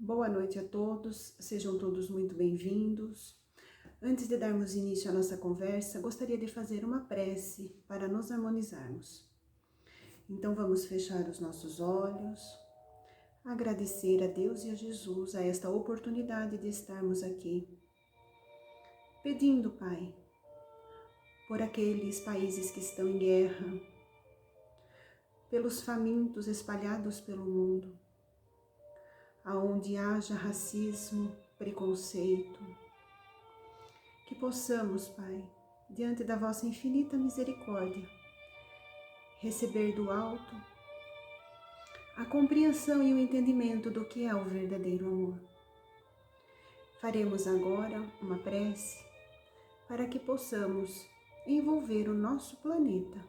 Boa noite a todos, sejam todos muito bem-vindos. Antes de darmos início à nossa conversa, gostaria de fazer uma prece para nos harmonizarmos. Então vamos fechar os nossos olhos, agradecer a Deus e a Jesus a esta oportunidade de estarmos aqui, pedindo, Pai, por aqueles países que estão em guerra, pelos famintos espalhados pelo mundo, aonde haja racismo, preconceito, que possamos, Pai, diante da vossa infinita misericórdia, receber do alto a compreensão e o entendimento do que é o verdadeiro amor. Faremos agora uma prece para que possamos envolver o nosso planeta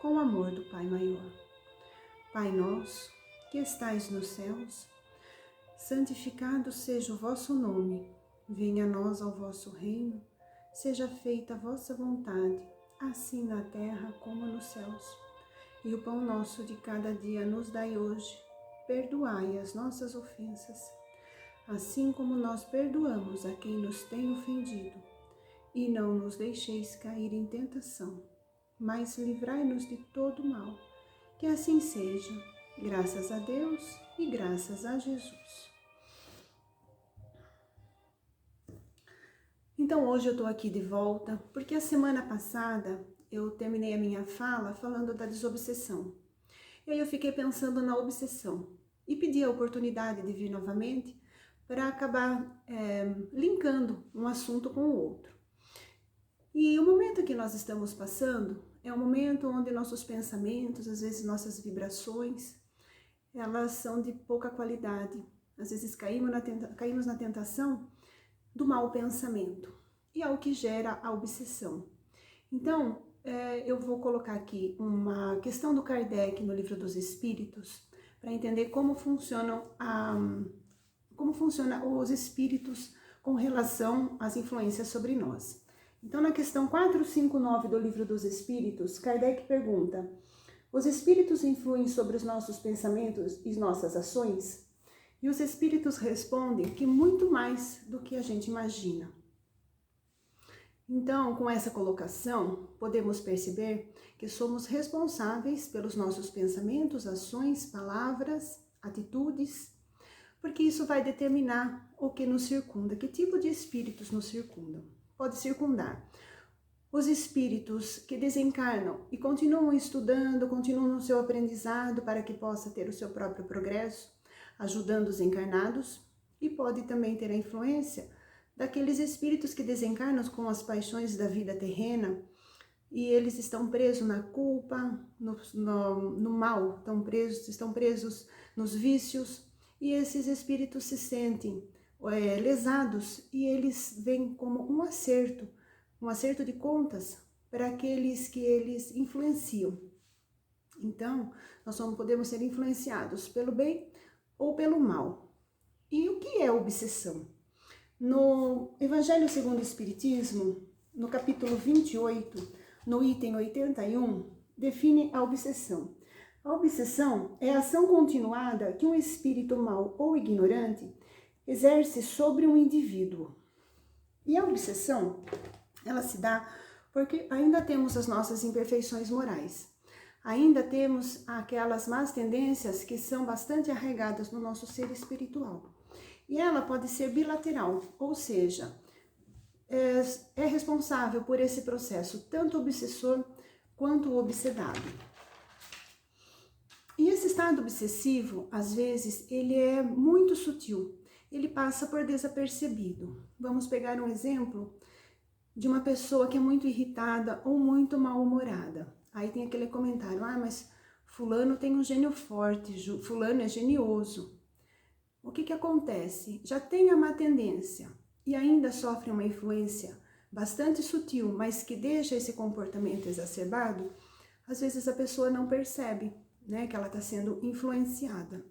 com o amor do Pai Maior. Pai nosso, que estais nos céus, santificado seja o vosso nome, venha a nós ao vosso reino, seja feita a vossa vontade, assim na terra como nos céus. E o pão nosso de cada dia nos dai hoje, perdoai as nossas ofensas, assim como nós perdoamos a quem nos tem ofendido. E não nos deixeis cair em tentação, mas livrai-nos de todo mal. Que assim seja, graças a Deus e graças a Jesus. Então hoje eu estou aqui de volta, porque a semana passada eu terminei a minha fala falando da desobsessão. E aí eu fiquei pensando na obsessão e pedi a oportunidade de vir novamente para acabar linkando um assunto com o outro. E o momento que nós estamos passando é um momento onde nossos pensamentos, às vezes nossas vibrações, elas são de pouca qualidade. Às vezes caímos na tentação do mau pensamento, e é o que gera a obsessão. Então, eu vou colocar aqui uma questão do Kardec no Livro dos Espíritos, para entender como funcionam os espíritos com relação às influências sobre nós. Então, na questão 459 do Livro dos Espíritos, Kardec pergunta: os espíritos influem sobre os nossos pensamentos e nossas ações? E os espíritos respondem que muito mais do que a gente imagina. Então, com essa colocação, podemos perceber que somos responsáveis pelos nossos pensamentos, ações, palavras, atitudes, porque isso vai determinar o que nos circunda, que tipo de espíritos nos circundam. Pode circundar os espíritos que desencarnam e continuam estudando, continuam no seu aprendizado para que possa ter o seu próprio progresso, ajudando os encarnados, e pode também ter a influência daqueles espíritos que desencarnam com as paixões da vida terrena e eles estão presos na culpa, no mal, estão presos nos vícios, e esses espíritos se sentem lesados e eles veem como um acerto de contas para aqueles que eles influenciam. Então, nós só podemos ser influenciados pelo bem ou pelo mal. E o que é obsessão? No Evangelho segundo o Espiritismo, no capítulo 28, no item 81, define a obsessão. A obsessão é a ação continuada que um espírito mau ou ignorante exerce sobre um indivíduo. E a obsessão, ela se dá porque ainda temos as nossas imperfeições morais. Ainda temos aquelas más tendências que são bastante arraigadas no nosso ser espiritual. E ela pode ser bilateral, ou seja, é responsável por esse processo, tanto o obsessor quanto o obsedado. E esse estado obsessivo, às vezes, ele é muito sutil, ele passa por desapercebido. Vamos pegar um exemplo de uma pessoa que é muito irritada ou muito mal-humorada. Aí tem aquele comentário: mas fulano tem um gênio forte, fulano é genioso. O que acontece? Já tem a má tendência e ainda sofre uma influência bastante sutil, mas que deixa esse comportamento exacerbado. Às vezes a pessoa não percebe, né, que ela está sendo influenciada.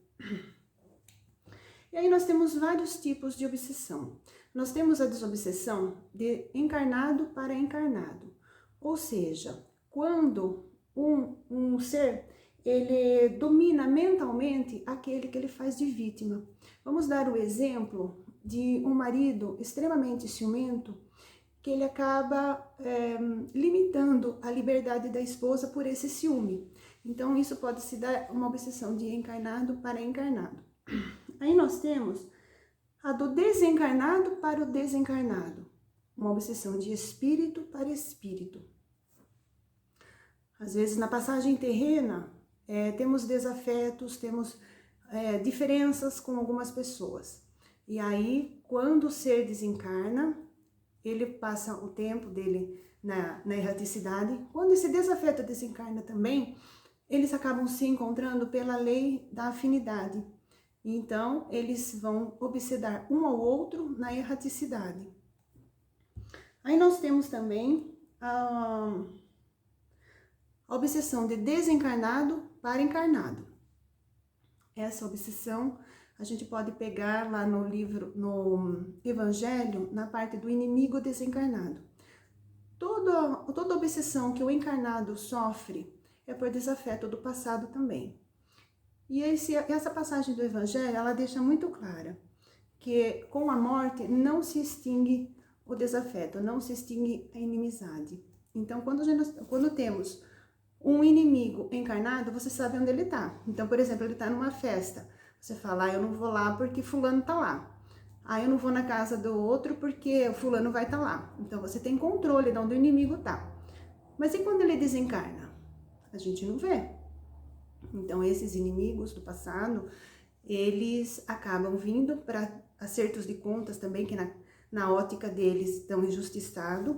E aí nós temos vários tipos de obsessão. Nós temos a desobsessão de encarnado para encarnado, ou seja, quando um ser ele domina mentalmente aquele que ele faz de vítima. Vamos dar o exemplo de um marido extremamente ciumento, que ele acaba limitando a liberdade da esposa por esse ciúme. Então, isso pode se dar uma obsessão de encarnado para encarnado. Aí nós temos a do desencarnado para o desencarnado, uma obsessão de espírito para espírito. Às vezes, na passagem terrena, temos desafetos, temos diferenças com algumas pessoas. E aí, quando o ser desencarna, ele passa o tempo dele na erraticidade. Quando esse desafeto desencarna também, eles acabam se encontrando pela lei da afinidade. Então, eles vão obsedar um ao outro na erraticidade. Aí nós temos também a obsessão de desencarnado para encarnado. Essa obsessão a gente pode pegar lá no livro, no Evangelho, na parte do inimigo desencarnado. Toda obsessão que o encarnado sofre é por desafeto do passado também. E essa passagem do Evangelho, ela deixa muito clara que com a morte não se extingue o desafeto, não se extingue a inimizade. Então, quando temos um inimigo encarnado, você sabe onde ele está. Então, por exemplo, ele está numa festa. Você fala, eu não vou lá porque fulano está lá. Eu não vou na casa do outro porque o fulano vai estar lá. Então, você tem controle de onde o inimigo está. Mas e quando ele desencarna? A gente não vê. Então, esses inimigos do passado, eles acabam vindo para acertos de contas também, que na ótica deles estão injustiçados.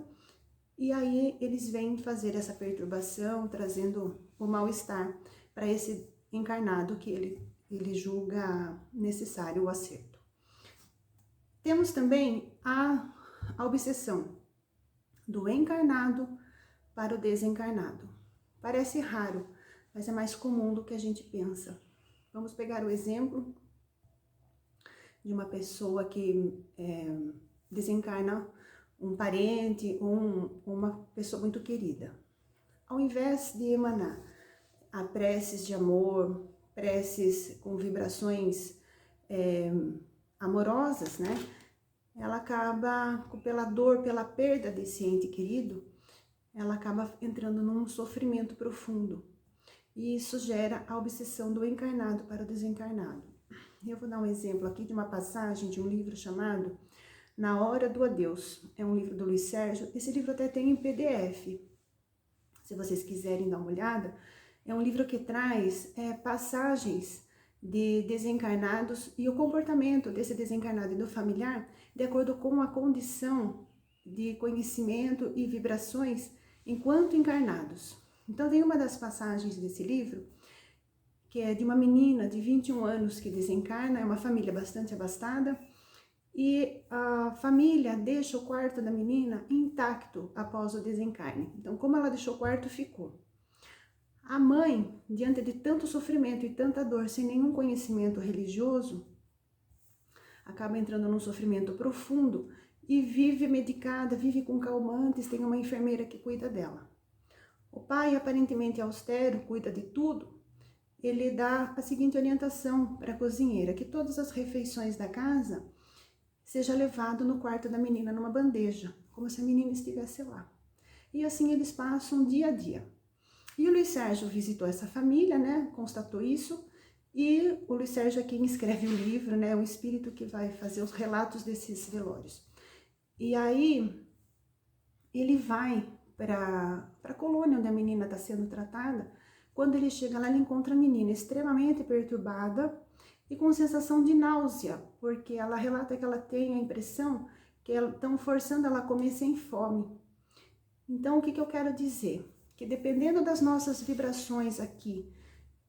E aí eles vêm fazer essa perturbação, trazendo o mal-estar para esse encarnado que ele julga necessário o acerto. Temos também a obsessão do encarnado para o desencarnado. Parece raro, mas é mais comum do que a gente pensa. Vamos pegar o exemplo de uma pessoa que desencarna um parente ou uma pessoa muito querida. Ao invés de emanar a preces de amor, preces com vibrações amorosas, né? Ela acaba, pela dor, pela perda desse ente querido, ela acaba entrando num sofrimento profundo. E isso gera a obsessão do encarnado para o desencarnado. Eu vou dar um exemplo aqui de uma passagem de um livro chamado Na Hora do Adeus. É um livro do Luiz Sérgio. Esse livro até tem em PDF. Se vocês quiserem dar uma olhada, é um livro que traz passagens de desencarnados e o comportamento desse desencarnado e do familiar de acordo com a condição de conhecimento e vibrações enquanto encarnados. Então, tem uma das passagens desse livro que é de uma menina de 21 anos que desencarna, é uma família bastante abastada, e a família deixa o quarto da menina intacto após o desencarne. Então, como ela deixou o quarto, ficou. A mãe, diante de tanto sofrimento e tanta dor, sem nenhum conhecimento religioso, acaba entrando num sofrimento profundo e vive medicada, vive com calmantes, tem uma enfermeira que cuida dela. O pai, aparentemente austero, cuida de tudo. Ele dá a seguinte orientação para a cozinheira, que todas as refeições da casa seja levado no quarto da menina numa bandeja, como se a menina estivesse lá. E assim eles passam dia a dia. E o Luiz Sérgio visitou essa família, né, constatou isso, e o Luiz Sérgio é quem escreve o livro, né, o espírito que vai fazer os relatos desses velórios. E aí ele vai para a colônia onde a menina está sendo tratada. Quando ele chega lá, ele encontra a menina extremamente perturbada e com sensação de náusea, porque ela relata que ela tem a impressão que estão forçando ela a comer sem fome. Então, o que eu quero dizer? Que dependendo das nossas vibrações aqui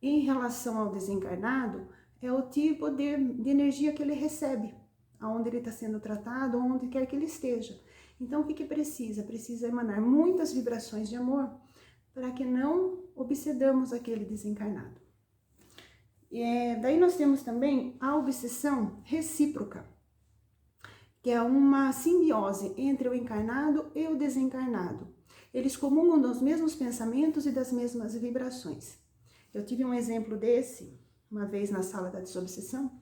em relação ao desencarnado, é o tipo de energia que ele recebe, aonde ele está sendo tratado, onde quer que ele esteja. Então, o que precisa? Precisa emanar muitas vibrações de amor para que não obsedamos aquele desencarnado. Daí nós temos também a obsessão recíproca, que é uma simbiose entre o encarnado e o desencarnado. Eles comungam dos mesmos pensamentos e das mesmas vibrações. Eu tive um exemplo desse, uma vez na sala da desobsessão,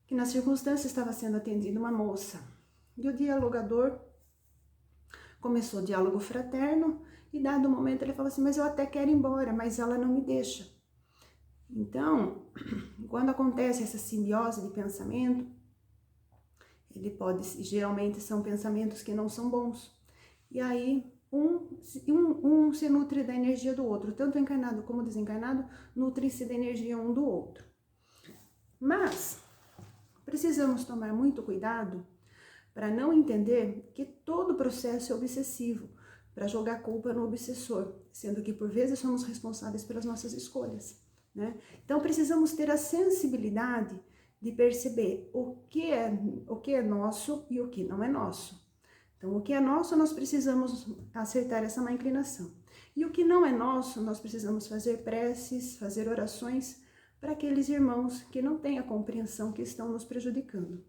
que na circunstância estava sendo atendida uma moça. E o dialogador começou o diálogo fraterno e, dado um momento, ele falou assim, mas eu até quero ir embora, mas ela não me deixa. Então, quando acontece essa simbiose de pensamento, geralmente são pensamentos que não são bons. E aí, um se nutre da energia do outro, tanto encarnado como desencarnado, nutrem-se da energia um do outro. Mas, precisamos tomar muito cuidado para não entender que todo processo é obsessivo, para jogar culpa no obsessor, sendo que por vezes somos responsáveis pelas nossas escolhas, né? Então precisamos ter a sensibilidade de perceber o que é nosso e o que não é nosso. Então o que é nosso nós precisamos acertar essa má inclinação. E o que não é nosso, nós precisamos fazer preces, fazer orações para aqueles irmãos que não têm a compreensão, que estão nos prejudicando.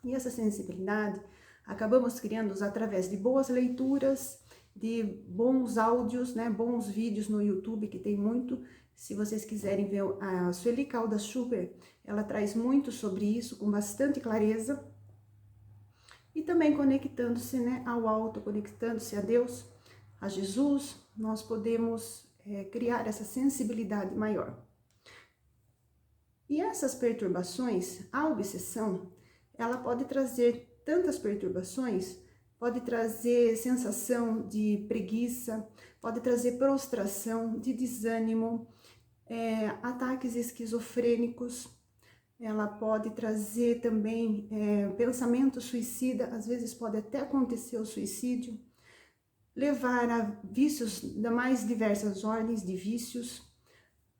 E essa sensibilidade acabamos criando através de boas leituras, de bons áudios, né, bons vídeos no YouTube, que tem muito. Se vocês quiserem ver a Sueli Caldas Schubert, ela traz muito sobre isso, com bastante clareza. E também conectando-se, né, ao alto, conectando-se a Deus, a Jesus, nós podemos criar essa sensibilidade maior. E essas perturbações, a obsessão, ela pode trazer tantas perturbações, pode trazer sensação de preguiça, pode trazer prostração, de desânimo, ataques esquizofrênicos, ela pode trazer também pensamento suicida, às vezes pode até acontecer o suicídio, levar a vícios da mais diversas ordens de vícios,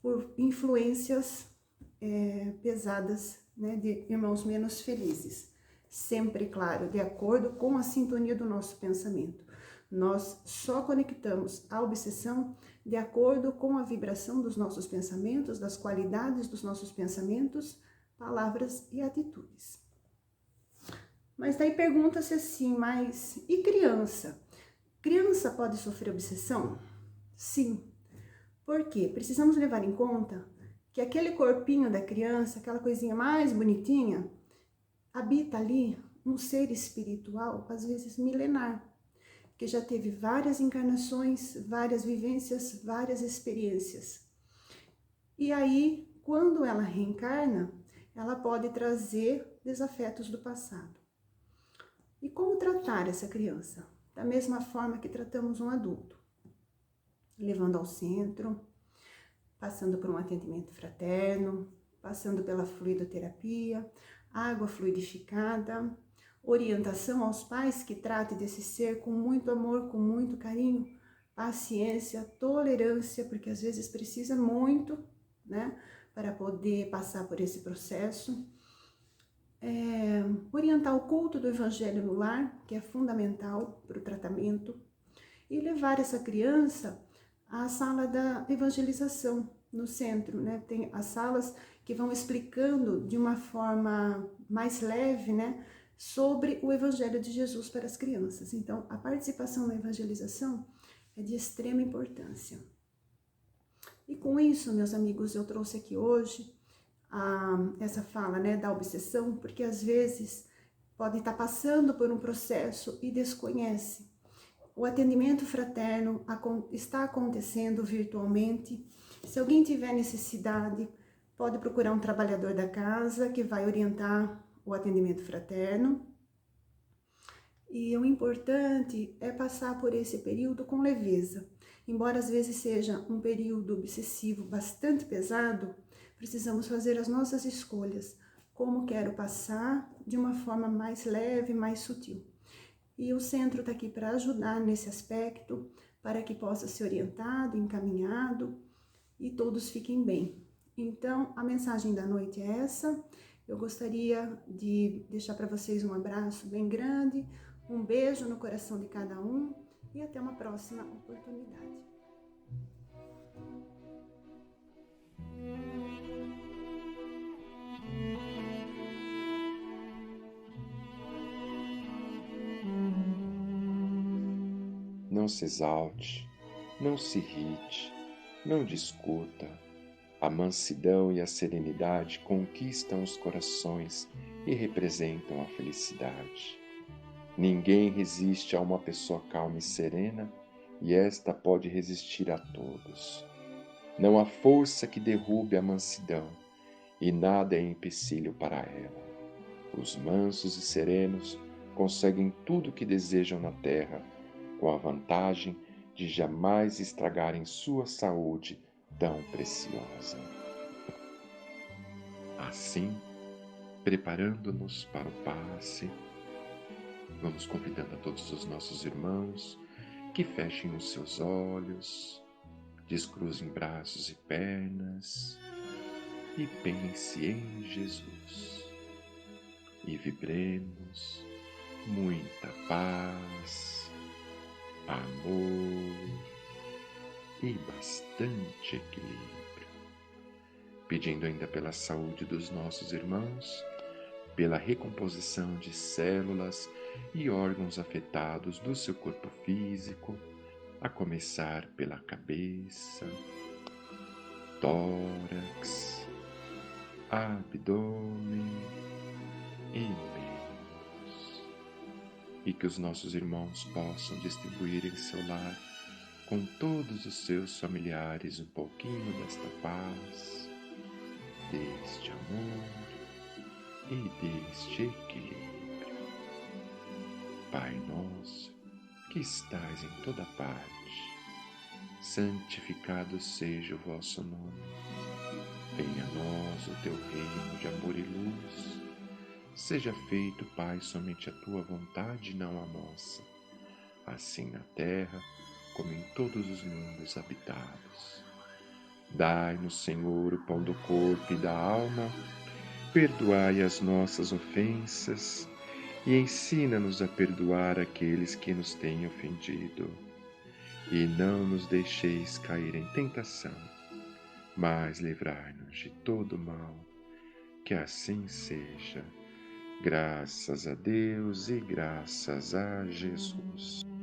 por influências pesadas, né, de irmãos menos felizes. Sempre, claro, de acordo com a sintonia do nosso pensamento. Nós só conectamos a obsessão de acordo com a vibração dos nossos pensamentos, das qualidades dos nossos pensamentos, palavras e atitudes. Mas daí pergunta-se assim, mas e criança? Criança pode sofrer obsessão? Sim. Por quê? Precisamos levar em conta que aquele corpinho da criança, aquela coisinha mais bonitinha, habita ali um ser espiritual, às vezes milenar, que já teve várias encarnações, várias vivências, várias experiências. E aí, quando ela reencarna, ela pode trazer desafetos do passado. E como tratar essa criança? Da mesma forma que tratamos um adulto, levando ao centro, passando por um atendimento fraterno, passando pela fluidoterapia, água fluidificada, orientação aos pais que tratem desse ser com muito amor, com muito carinho, paciência, tolerância, porque às vezes precisa muito, né, para poder passar por esse processo. Orientar o culto do Evangelho no lar, que é fundamental para o tratamento, e levar essa criança à sala da evangelização no centro, né? Tem as salas que vão explicando de uma forma mais leve, né, sobre o Evangelho de Jesus para as crianças. Então, a participação na evangelização é de extrema importância. E com isso, meus amigos, eu trouxe aqui hoje essa fala, né, da obsessão, porque às vezes pode estar passando por um processo e desconhece. O atendimento fraterno está acontecendo virtualmente. Se alguém tiver necessidade, pode procurar um trabalhador da casa que vai orientar o atendimento fraterno. E o importante é passar por esse período com leveza. Embora às vezes seja um período obsessivo bastante pesado, precisamos fazer as nossas escolhas. Como quero passar de uma forma mais leve, mais sutil. E o centro está aqui para ajudar nesse aspecto, para que possa ser orientado, encaminhado e todos fiquem bem. Então, a mensagem da noite é essa. Eu gostaria de deixar para vocês um abraço bem grande, um beijo no coração de cada um e até uma próxima oportunidade. Não se exalte, não se irrite, não discuta, A mansidão e a serenidade conquistam os corações e representam a felicidade. Ninguém resiste a uma pessoa calma e serena, e esta pode resistir a todos. Não há força que derrube a mansidão, e nada é empecilho para ela. Os mansos e serenos conseguem tudo o que desejam na terra, com a vantagem de jamais estragarem sua saúde tão preciosa. Assim, preparando-nos para o passe, vamos convidando a todos os nossos irmãos que fechem os seus olhos, descruzem braços e pernas e pense em Jesus. E vibremos muita paz, amor e bastante equilíbrio. Pedindo ainda pela saúde dos nossos irmãos, pela recomposição de células e órgãos afetados do seu corpo físico, a começar pela cabeça, tórax, abdômen e meios. E que os nossos irmãos possam distribuir em seu lar com todos os seus familiares um pouquinho desta paz, deste amor e deste equilíbrio. Pai nosso, que estais em toda parte, santificado seja o vosso nome. Venha a nós o teu reino de amor e luz. Seja feito, Pai, somente a tua vontade, não a nossa, assim na terra como em todos os mundos habitados. Dai-nos, Senhor, o pão do corpo e da alma, perdoai as nossas ofensas e ensina-nos a perdoar aqueles que nos têm ofendido. E não nos deixeis cair em tentação, mas livrai-nos de todo mal. Que assim seja. Graças a Deus e graças a Jesus.